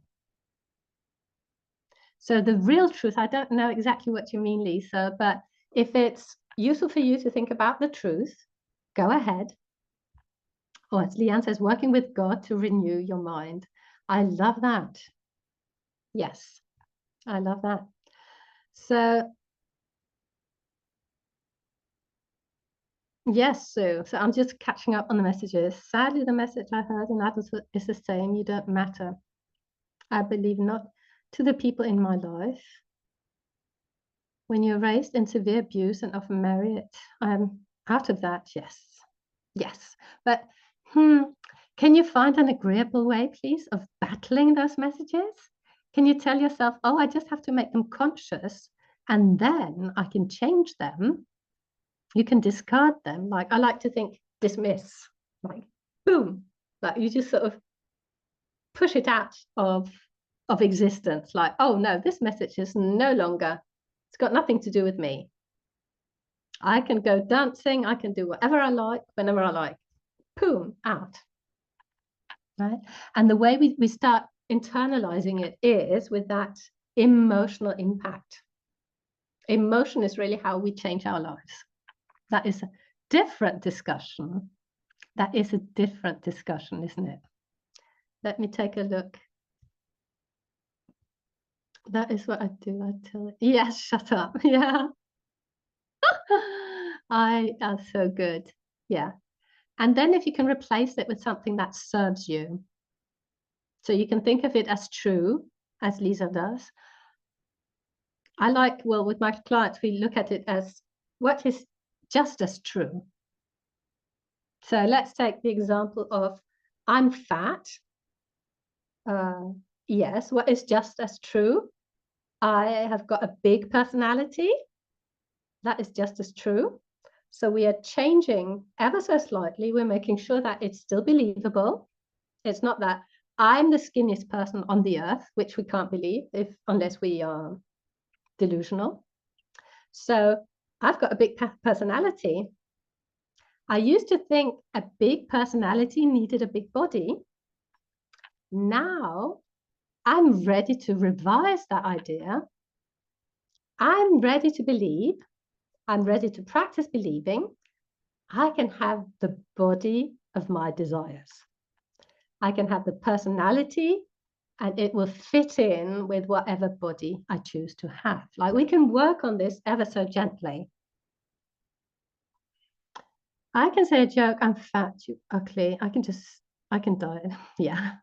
So the real truth, I don't know exactly what you mean, Lisa, but if it's useful for you to think about the truth, go ahead. Or as Leanne says, working with God to renew your mind. I love that. Yes, I love that. So yes, Sue. So I'm just catching up on the messages. Sadly, the message I heard in adulthood is the same. You don't matter. I believe not to the people in my life. When you're raised in severe abuse and often marry it, I'm out of that. Yes. Yes. But can you find an agreeable way, please, of battling those messages? Can you tell yourself, oh, I just have to make them conscious and then I can change them? You can discard them. Like I like to think dismiss, like boom, like you just sort of push it out of existence. Like, oh no, this message is no longer, it's got nothing to do with me. I can go dancing, I can do whatever I like, whenever I like. Boom, out. Right? And the way we start internalizing it is with that emotional impact. Emotion is really how we change our lives. That is a different discussion. That is a different discussion, isn't it? Let me take a look. That is what I do. I tell it. Yes, shut up. Yeah. That's so good. Yeah. And then if you can replace it with something that serves you. So you can think of it as true, as Lisa does. I like, well, with my clients, we look at it as what is just as true. So let's take the example of I'm fat. Yes, what is just as true? I have got a big personality. That is just as true. So we are changing ever so slightly. We're making sure that it's still believable. It's not that I'm the skinniest person on the earth, which we can't believe unless we are delusional. So I've got a big personality. I used to think a big personality needed a big body. Now I'm ready to revise that idea. I'm ready to believe. I'm ready to practice believing. I can have the body of my desires. I can have the personality and it will fit in with whatever body I choose to have. Like we can work on this ever so gently. I can say a joke, I'm fat, you ugly. I can die. Yeah.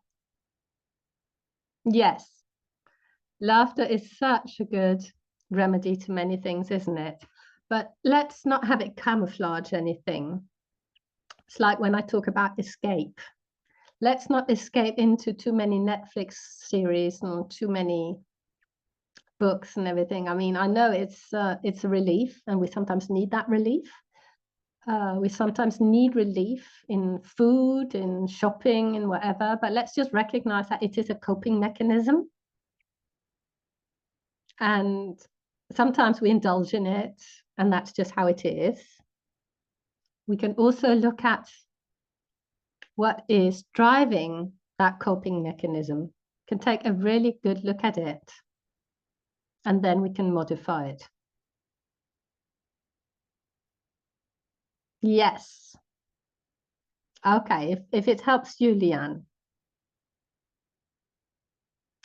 Yes. Laughter is such a good remedy to many things, isn't it? But let's not have it camouflage anything. It's like when I talk about escape. Let's not escape into too many Netflix series and too many books and everything. I mean, I know it's a relief, and we sometimes need that relief. We sometimes need relief in food, in shopping, in whatever. But let's just recognize that it is a coping mechanism, and sometimes we indulge in it, and that's just how it is. We can also look at what is driving that coping mechanism. Can take a really good look at it, and then we can modify it. Yes. Okay, if it helps you, Leanne.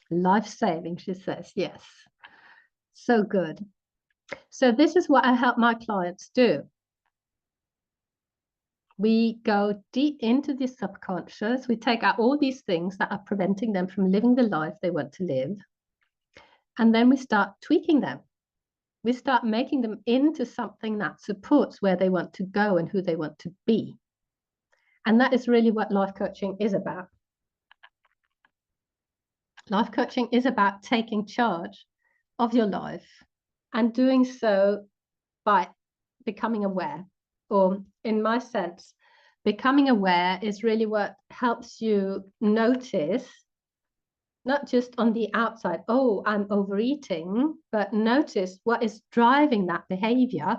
Life-saving, she says, yes. So good. So this is what I help my clients do. We go deep into the subconscious. We take out all these things that are preventing them from living the life they want to live. And then we start tweaking them. We start making them into something that supports where they want to go and who they want to be. And that is really what life coaching is about. Life coaching is about taking charge of your life and doing so by becoming aware, or in my sense, becoming aware is really what helps you notice, not just on the outside, oh, I'm overeating, but notice what is driving that behavior.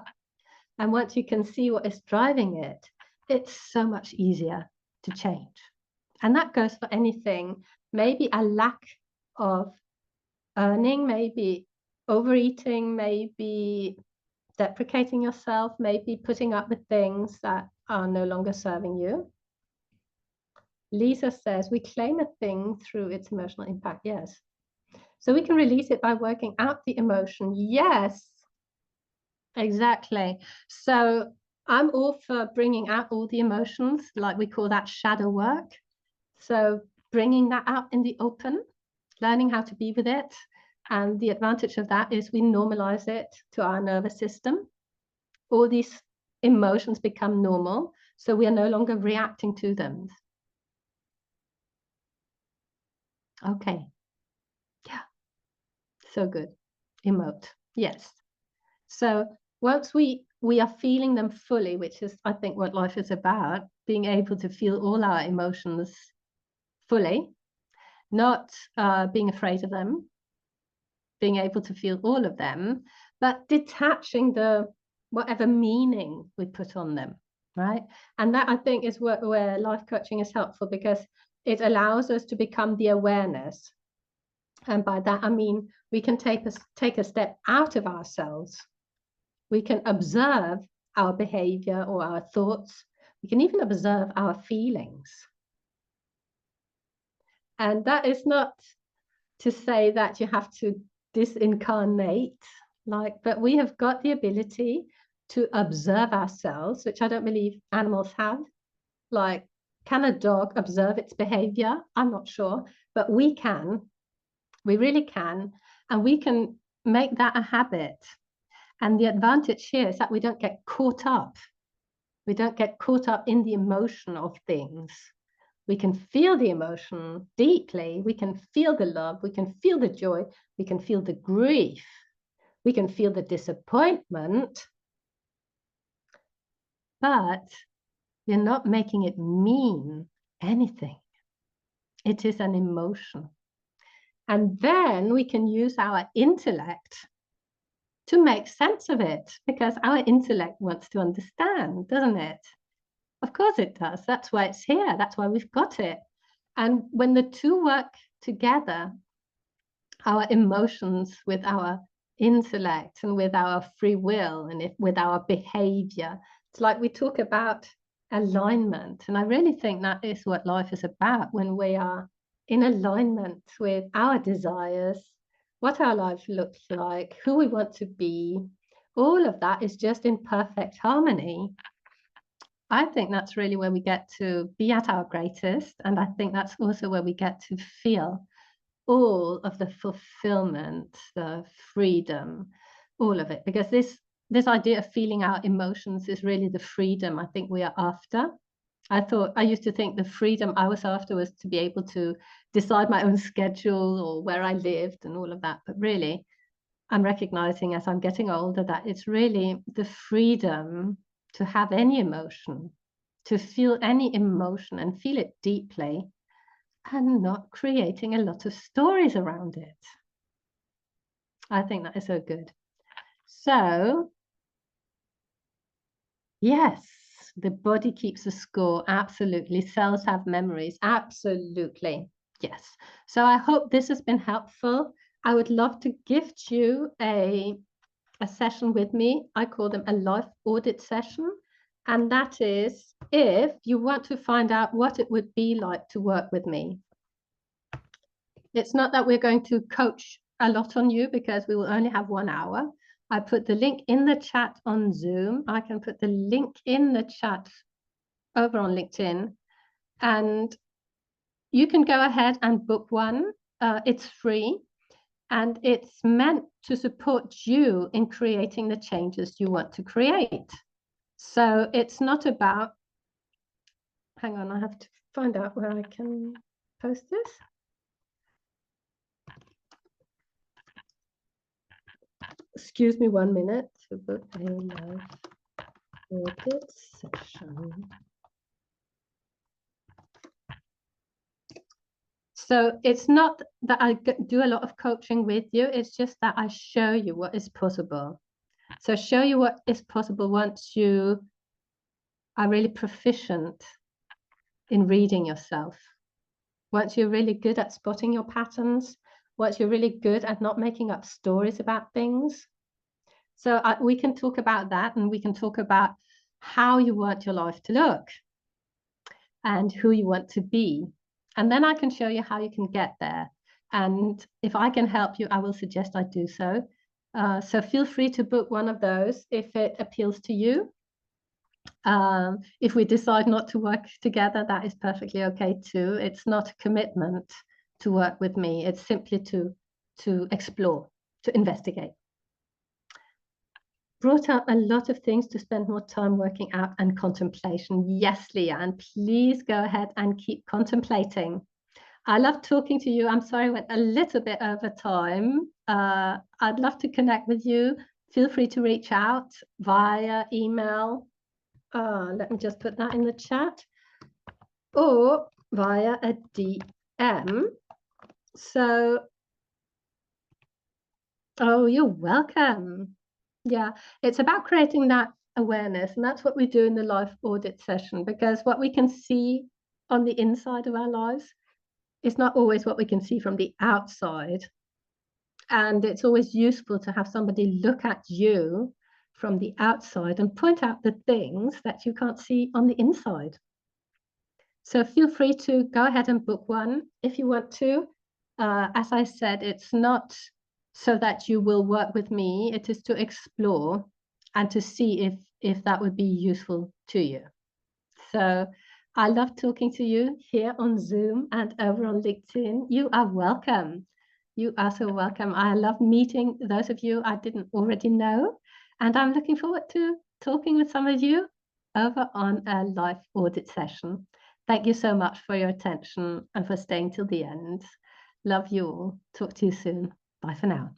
And once you can see what is driving it, it's so much easier to change. And that goes for anything, maybe a lack of earning, maybe overeating, maybe deprecating yourself, maybe putting up with things that are no longer serving you. Lisa says, we claim a thing through its emotional impact. Yes. So we can release it by working out the emotion. Yes, exactly. So I'm all for bringing out all the emotions, like we call that shadow work. So bringing that out in the open, learning how to be with it. And the advantage of that is we normalize it to our nervous system. All these emotions become normal, so we are no longer reacting to them. Okay. Yeah. So good. Emote. Yes. So once we are feeling them fully, which is, I think, what life is about, being able to feel all our emotions fully, not being afraid of them, being able to feel all of them, but detaching the whatever meaning we put on them, right? And that, I think, is where life coaching is helpful, because it allows us to become the awareness. And by that, I mean, we can take a step out of ourselves. We can observe our behavior or our thoughts. We can even observe our feelings. And that is not to say that you have to disincarnate, but we have got the ability to observe ourselves, which I don't believe animals have. Like, can a dog observe its behavior? I'm not sure, but we can. We really can. And we can make that a habit. And the advantage here is that we don't get caught up. We don't get caught up in the emotion of things. We can feel the emotion deeply. We can feel the love. We can feel the joy. We can feel the grief. We can feel the disappointment. But you're not making it mean anything. It is an emotion. And then we can use our intellect to make sense of it, because our intellect wants to understand, doesn't it? Of course it does. That's why it's here. That's why we've got it. And when the two work together, our emotions with our intellect and with our free will and with our behavior, it's like we talk about alignment. And I really think that is what life is about, when we are in alignment with our desires, what our life looks like, who we want to be. All of that is just in perfect harmony. I think that's really where we get to be at our greatest. And I think that's also where we get to feel all of the fulfillment, the freedom, all of it. Because this idea of feeling our emotions is really the freedom I think we are after. I used to think the freedom I was after was to be able to decide my own schedule or where I lived and all of that. But really, I'm recognizing as I'm getting older that it's really the freedom to have any emotion, to feel any emotion and feel it deeply, and not creating a lot of stories around it. I think that is so good. So, yes, the body keeps a score. Absolutely. Cells have memories. Absolutely. Yes. So I hope this has been helpful. I would love to gift you a session with me. I call them a life audit session. And that is if you want to find out what it would be like to work with me. It's not that we're going to coach a lot on you, because we will only have 1 hour. I put the link in the chat on Zoom. I can put the link in the chat over on LinkedIn, and you can go ahead and book one. It's free. and it's meant to support you in creating the changes you want to create. So it's not about, hang on, I have to find out where I can post this. Excuse me 1 minute to book a live audit session. So it's not that I do a lot of coaching with you, it's just that I show you what is possible. So show you what is possible once you are really proficient in reading yourself. Once you're really good at spotting your patterns, once you're really good at not making up stories about things. So we can talk about that, and we can talk about how you want your life to look and who you want to be. And then I can show you how you can get there. And if I can help you, I will suggest I do so. So feel free to book one of those if it appeals to you. If we decide not to work together, that is perfectly okay too. It's not a commitment to work with me. It's simply to explore, to investigate. Brought up a lot of things to spend more time working out and contemplation. Yes, Leah, and please go ahead and keep contemplating. I love talking to you. I'm sorry I went a little bit over time. I'd love to connect with you. Feel free to reach out via email. Let me just put that in the chat, or via a DM. So, oh, you're welcome. Yeah, it's about creating that awareness, and that's what we do in the life audit session, because what we can see on the inside of our lives is not always what we can see from the outside. And it's always useful to have somebody look at you from the outside and point out the things that you can't see on the inside. So feel free to go ahead and book one if you want to. As I said, it's not so that you will work with me. It is to explore and to see if that would be useful to you. So I love talking to you here on Zoom and over on LinkedIn. You are welcome. You are so welcome. I love meeting those of you I didn't already know. And I'm looking forward to talking with some of you over on a live audit session. Thank you so much for your attention and for staying till the end. Love you all. Talk to you soon. Bye for now.